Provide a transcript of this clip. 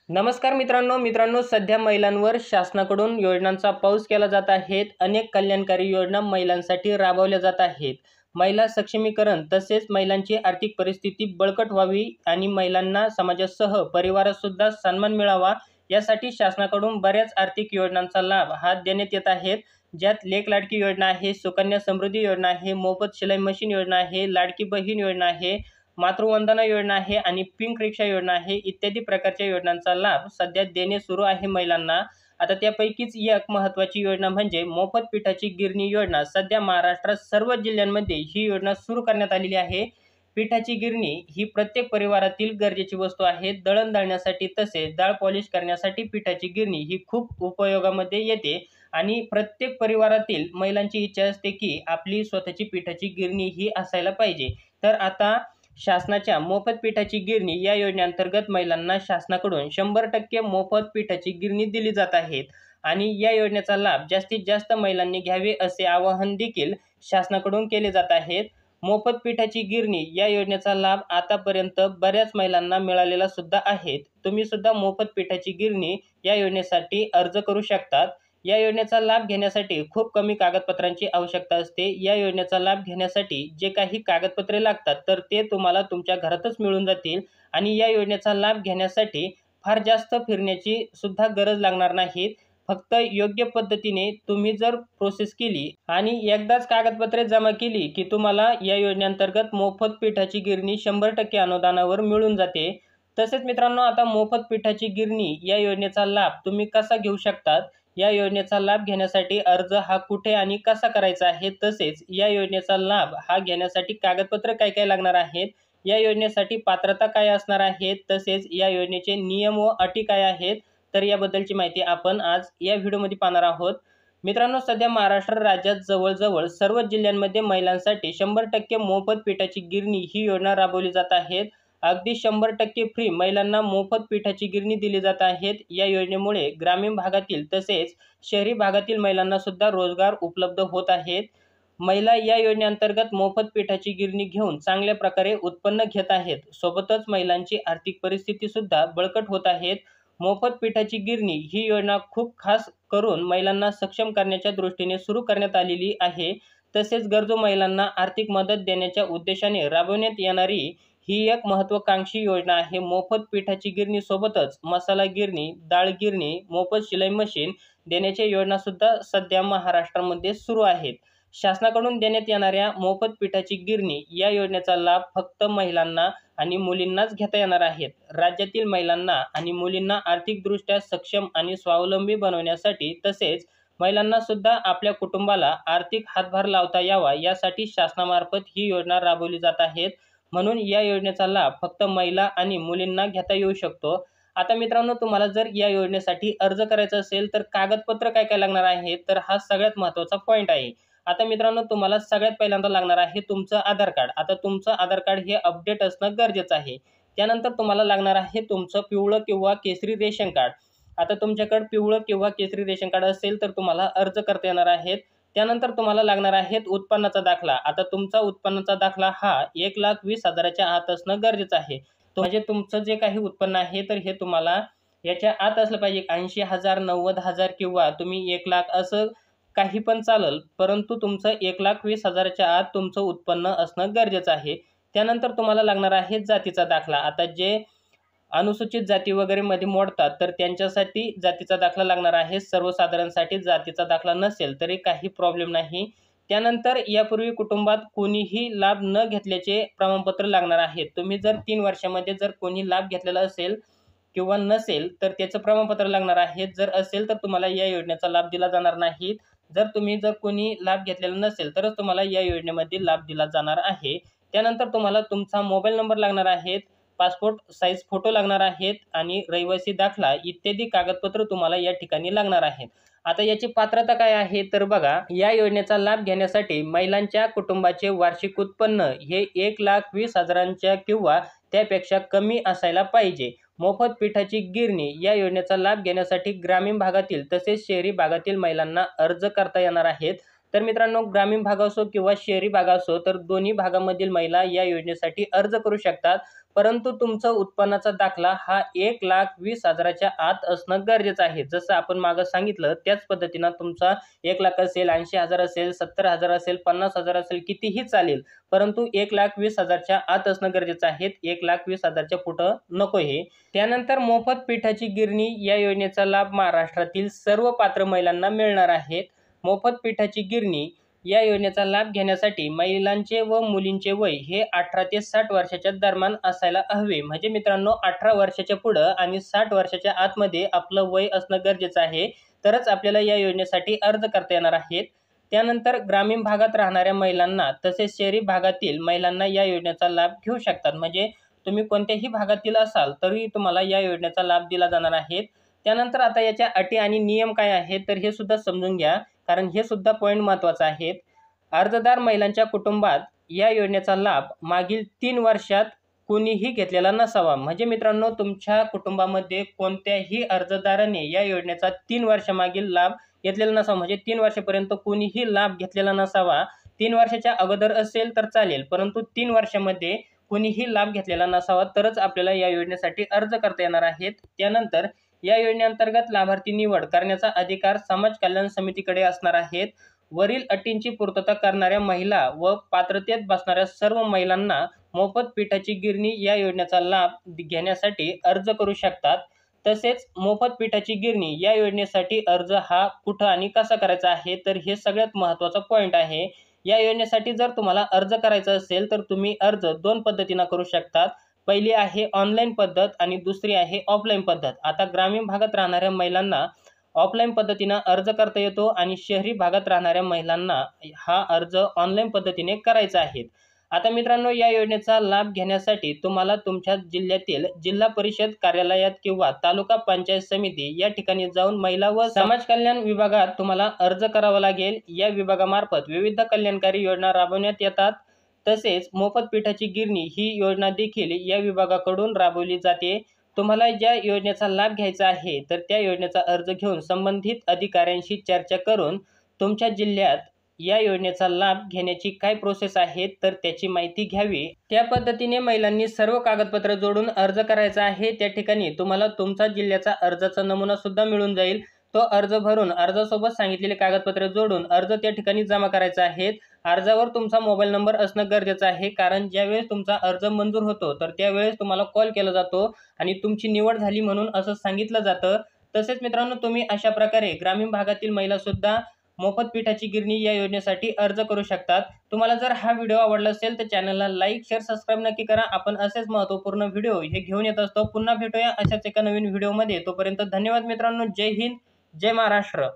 नमस्कार मित्रांनो सध्या महिलांवर शासनाकडून योजनांचा पाऊस केला जात आहे। अनेक कल्याणकारी योजना महिलांसाठी राबवल्या जात आहेत। महिला सक्षमीकरण तसेच महिलांची आर्थिक परिस्थिती बळकट व्हावी आणि महिलांना समाजासह परिवारात सुद्धा सन्मान मिळावा यासाठी शासनाकडून बऱ्याच आर्थिक योजनांचा लाभ देण्यात येत आहे। ज्यात लेक लाडकी योजना आहे, सुकन्या समृद्धी योजना आहे, मोफत शिलाई मशीन योजना आहे, लाडकी बहीण योजना आहे, मातृवंदना योजना आहे आणि पिंक रिक्षा योजना आहे इत्यादी प्रकारच्या योजनांचा लाभ सध्या देणे सुरू आहे महिलांना। आता त्यापैकीच एक महत्त्वाची योजना म्हणजे मोफत पिठाची गिरणी योजना। सध्या महाराष्ट्रात सर्व जिल्ह्यांमध्ये ही योजना सुरू करण्यात आलेली आहे। पिठाची गिरणी ही प्रत्येक परिवारातील गरजेची वस्तू आहे। दळण दळण्यासाठी तसेच डाळ पॉलिश करण्यासाठी पिठाची गिरणी ही खूप उपयोगामध्ये येते आणि प्रत्येक परिवारातील महिलांची इच्छा असते की आपली स्वतःची पिठाची गिरणी ही असायला पाहिजे। तर आता शासनाच्या मोफत पिठाची गिरणी या योजनेअंतर्गत महिलांना शासनाकडून 100% मोफत पिठाची गिरणी दिली जात आहे आणि या योजनेचा लाभ जास्तीत जास्त महिलांनी घ्यावे असे आवाहन देखील शासनाकडून केले जात आहे। मोफत पिठाची गिरणी या योजनेचा लाभ आतापर्यंत बऱ्याच महिलांना मिळालेला सुद्धा आहे। तुम्ही सुद्धा मोफत पिठाची गिरणी या योजनेसाठी अर्ज करू शकतात। या योजनेचा लाभ घेण्यासाठी खूप कमी कागदपत्रांची आवश्यकता असते। या योजनेचा लाभ घेण्यासाठी जे काही कागदपत्रे लागतात तर ते तुम्हाला तुमच्या घरातच मिळून जातील आणि या योजनेचा लाभ घेण्यासाठी फार जास्त फिरण्याची सुद्धा गरज लागणार नाही। फक्त योग्य पद्धतीने तुम्ही जर प्रोसेस केली आणि एकदाच कागदपत्रे जमा केली की तुम्हाला या योजनेअंतर्गत मोफत पिठाची गिरणी 100% अनुदानावर मिळून जाते। तसेच मित्रांनो, आता मोफत पिठाची गिरणी या योजनेचा लाभ तुम्ही कसा घेऊ शकतात, या योजनेचा लाभ घेण्यासाठी अर्ज कुठे आणि कसा करायचा आहे, तसेच या योजनेचा लाभ घेण्यासाठी कागदपत्र काय काय लागणार आहेत, या योजनेसाठी पात्रता काय असणार आहे, तसेच या योजनेचे नियम व अटी काय आहेत, तर याबद्दलची माहिती आपण आज या व्हिडिओमध्ये पाहणार आहोत। मित्रांनो, सध्या महाराष्ट्र राज्यात जवळजवळ सर्व जिल्ह्यांमध्ये महिलांसाठी 100% मोफत पिठाची गिरणी ही योजना राबवली जात आहे। अगदी 100% फ्री महिलांना मोफत पिठाची गिरणी दिली जात आहे। या योजनेमुळे ग्रामीण भागातील तसेच शहरी भागातील महिलांना सुद्धा रोजगार उपलब्ध होत आहेत। महिला या योजनेअंतर्गत मोफत पिठाची गिरणी घेऊन चांगल्या प्रकारे उत्पन्न घेत आहेत। सोबतच महिलांची आर्थिक परिस्थिती सुद्धा बळकट होत आहे। मोफत पिठाची गिरणी ही योजना खूप खास करून महिलांना सक्षम करण्याच्या दृष्टीने सुरू करण्यात आलेली आहे। तसेच गरजू महिलांना आर्थिक मदत देण्याच्या उद्देशाने राबवण्यात येणारी ही एक महत्त्वाकांक्षी योजना आहे। मोफत पिठाची गिरणी सोबतच मसाला गिरणी, डाळ गिरणी, मोफत शिलाई मशीन देण्याच्या योजना सुद्धा सध्या महाराष्ट्रामध्ये सुरू आहेत। शासनाकडून देण्यात येणाऱ्या मोफत पिठाची गिरणी या योजनेचा लाभ फक्त महिलांना आणि मुलींनाच घेता येणार आहे। राज्यातील महिलांना आणि मुलींना आर्थिकदृष्ट्या सक्षम आणि स्वावलंबी बनवण्यासाठी तसेच महिलांना सुद्धा आपल्या कुटुंबाला आर्थिक हातभार लावता यावा यासाठी शासनामार्फत ही योजना राबवली जात आहे। म्हणून या योजनेचा लाभ फक्त महिला आणि मुलींना घेता येऊ शकतो। आता मित्रांनो, तुम्हाला जर या योजनेसाठी अर्ज करायचा असेल तर कागदपत्र काय काय लागणार आहे, तर हा सगळ्यात महत्त्वाचा पॉईंट आहे। आता मित्रांनो, तुम्हाला सगळ्यात पहिल्यांदा लागणार आहे तुमचं आधार कार्ड। आता तुमचं आधार कार्ड हे अपडेट असणं गरजेचं आहे। त्यानंतर तुम्हाला लागणार आहे तुमचं पिवळं किंवा केसरी रेशन कार्ड। आता तुमच्याकडे पिवळं किंवा केसरी रेशन कार्ड असेल तर तुम्हाला अर्ज करता येणार आहे। त्यानंतर तुम्हाला लागणार आहे उत्पन्नाचा दाखला। आता तुमचा उत्पन्नाचा दाखला 1,20,000च्या आत असणं गरजेचं आहे। म्हणजे तुमचं जे काही उत्पन्न आहे तर हे तुम्हाला याच्या आत असलं पाहिजे। 80,000, 90,000 किंवा तुम्ही 1,00,000 असं काही पण चालेल, परंतु तुमचं 1,20,000च्या आत तुमचं उत्पन्न असणं गरजेचं आहे। त्यानंतर तुम्हाला लागणार आहे जातीचा दाखला। आता जे अनुसूचित जाती वगैरे मध्ये मोडतात तर त्यांच्यासाठी जातीचा दाखला लागणार आहे। सर्वसाधारणसाठी जातीचा दाखला नसेल तरी काही प्रॉब्लेम नाही। त्यानंतर यापूर्वी कुटुंबात कोणीही लाभ न घेतल्याचे प्रमाणपत्र लागणार आहे। तुम्ही जर 3 वर्षामध्ये जर कोणी लाभ घेतलेला असेल किंवा नसेल तर त्याचं प्रमाणपत्र लागणार आहे। जर असेल तर तुम्हाला या योजनेचा लाभ दिला जाणार नाही। जर कोणी लाभ घेतलेला नसेल तरच तुम्हाला या योजनेमध्ये लाभ दिला जाणार आहे। त्यानंतर तुम्हाला तुमचा मोबाईल नंबर लागणार आहे, पासपोर्ट साईज फोटो लागणार आहेत आणि रहिवासी दाखला इत्यादी कागदपत्र तुम्हाला या ठिकाणी लागणार आहेत। आता याची पात्रता काय आहे तर बघा, या योजनेचा लाभ घेण्यासाठी महिलांच्या कुटुंबाचे वार्षिक उत्पन्न हे 1,20,000च्या किंवा त्यापेक्षा कमी असायला पाहिजे। मोफत पिठाची गिरणी या योजनेचा लाभ घेण्यासाठी ग्रामीण भागातील तसेच शहरी भागातील महिलांना अर्ज करता येणार आहेत। तर मित्रांनो, ग्रामीण भाग असो किंवा शहरी भाग असो, तर दोन्ही भागामधील महिला या योजनेसाठी अर्ज करू शकतात. परंतु तुमचा उत्पन्नाचा दाखला हा 1,20,000च्या आत असणं गरजेचं आहे. जसं आपण मागं सांगितलं त्याच पद्धतीनं तुमचा 1,00,000 असेल, 80,000 असेल, 70,000 असेल, 50,000 असेल, कितीही चालेल. परंतु 1,20,000च्या आत असणं गरजेचं आहे. 1,20,000च्या पुढं नको हे. त्यानंतर मोफत पिठाची गिरणी या योजनेचा लाभ महाराष्ट्रातील सर्व पात्र महिलांना मिळणार आहे. मोफत पिठाची गिरणी या योजनेचा लाभ घेण्यासाठी महिलांचे व मुलींचे वय हे 18 ते 60 वर्षाच्या दरम्यान असायला हवे. म्हणजे मित्रांनो, 18 वर्षाच्या पुढं आणि 60 वर्षाच्या आतमध्ये आपलं वय असणं गरजेचं आहे. तरच आपल्याला या योजनेसाठी अर्ज करता येणार आहे. त्यानंतर ग्रामीण भागात राहणाऱ्या महिलांना तसेच शहरी भागातील महिलांना या योजनेचा लाभ घेऊ शकतात. म्हणजे तुम्ही कोणत्याही भागातील असाल तरी तुम्हाला या योजनेचा लाभ दिला जाणार आहे. त्यानंतर आता याच्या अटी आणि नियम काय आहेत तर हे सुद्धा समजून घ्या, कारण हे सुद्धा पॉईंट महत्त्वाचा आहे. अर्जदार महिलांच्या कुटुंबात या योजनेचा लाभ मागील 3 वर्षात कोणीही घेतलेला नसावा. म्हणजे मित्रांनो, तुमच्या कुटुंबामध्ये कोणत्याही अर्जदाराने या योजनेचा 3 वर्षामागील लाभ घेतलेला नसावा. म्हणजे 3 वर्षापर्यंत कोणीही लाभ घेतलेला नसावा. 3 वर्षाच्या अगोदर असेल तर चालेल, परंतु 3 वर्षामध्ये कोणीही लाभ घेतलेला नसावा, तरच आपल्याला या योजनेसाठी अर्ज करता येणार आहेत. त्यानंतर या योजनेअंतर्गत लाभार्थी निवड करण्याचा अधिकार समाज कल्याण समितीकडे असणार आहेत. वरील अटींची पूर्तता करणाऱ्या महिला व पात्रतेत बसणाऱ्या सर्व महिलांना मोफत पिठाची गिरणी या योजनेचा लाभ घेण्यासाठी अर्ज करू शकतात. तसेच मोफत पिठाची गिरणी या योजनेसाठी अर्ज हा कुठं आणि कसा करायचा आहे तर हे सगळ्यात महत्त्वाचा पॉईंट आहे. या योजनेसाठी जर तुम्हाला अर्ज करायचा असेल तर तुम्ही अर्ज 2 पद्धतीनं करू शकतात. पहिली आहे ऑनलाईन पद्धत आणि दुसरी आहे ऑफलाईन पद्धत. आता ग्रामीण भागात राहणाऱ्या महिलांना ऑफलाईन पद्धतीनं अर्ज करता येतो आणि शहरी भागात राहणाऱ्या महिलांना हा अर्ज ऑनलाईन पद्धतीने करायचा आहे. आता मित्रांनो, या योजनेचा लाभ घेण्यासाठी तुम्हाला तुमच्या जिल्ह्यातील जिल्हा परिषद कार्यालयात किंवा तालुका पंचायत समिती या ठिकाणी जाऊन महिला व समाज कल्याण विभागात तुम्हाला अर्ज करावा लागेल. या विभागामार्फत विविध कल्याणकारी योजना राबवण्यात येतात. तसेच मोफत पिठाची गिरणी ही योजना देखील या विभागाकडून राबवली जाते. तुम्हाला ज्या योजनेचा लाभ घ्यायचा आहे तर त्या योजनेचा अर्ज घेऊन संबंधित अधिकाऱ्यांशी चर्चा करून तुमच्या जिल्ह्यात या योजनेचा लाभ घेण्याची काय प्रोसेस आहे तर त्याची माहिती घ्यावी. त्या पद्धतीने महिलांनी सर्व कागदपत्र जोडून अर्ज करायचा आहे. त्या ठिकाणी तुम्हाला तुमचा जिल्ह्याचा अर्जाचा नमुना सुद्धा मिळून जाईल. तो अर्ज भरून अर्जासोबत सांगितलेले कागदपत्र जोडून अर्ज त्या ठिकाणी जमा करायचा आहे. अर्जावर तुमचा मोबाईल नंबर असणं गरजेचं आहे, कारण ज्यावेळेस तुमचा अर्ज मंजूर होतो तर त्यावेळेस तुम्हाला कॉल केला जातो आणि तुमची निवड झाली म्हणून असं सांगितलं जातं. तसेच मित्रांनो, तुम्ही अशा प्रकारे ग्रामीण भागातील महिला सुद्धा मोफत पिठाची गिरणी या योजनेसाठी अर्ज करू शकतात. तुम्हाला जर हा व्हिडिओ आवडला असेल तर चॅनलला लाईक, शेअर, सबस्क्राईब नक्की करा. आपण असेच महत्त्वपूर्ण व्हिडिओ हे घेऊन येत असतो. पुन्हा भेटूया अशाच एका नवीन व्हिडिओमध्ये. तोपर्यंत धन्यवाद मित्रांनो. जय हिंद, जय महाराष्ट्र.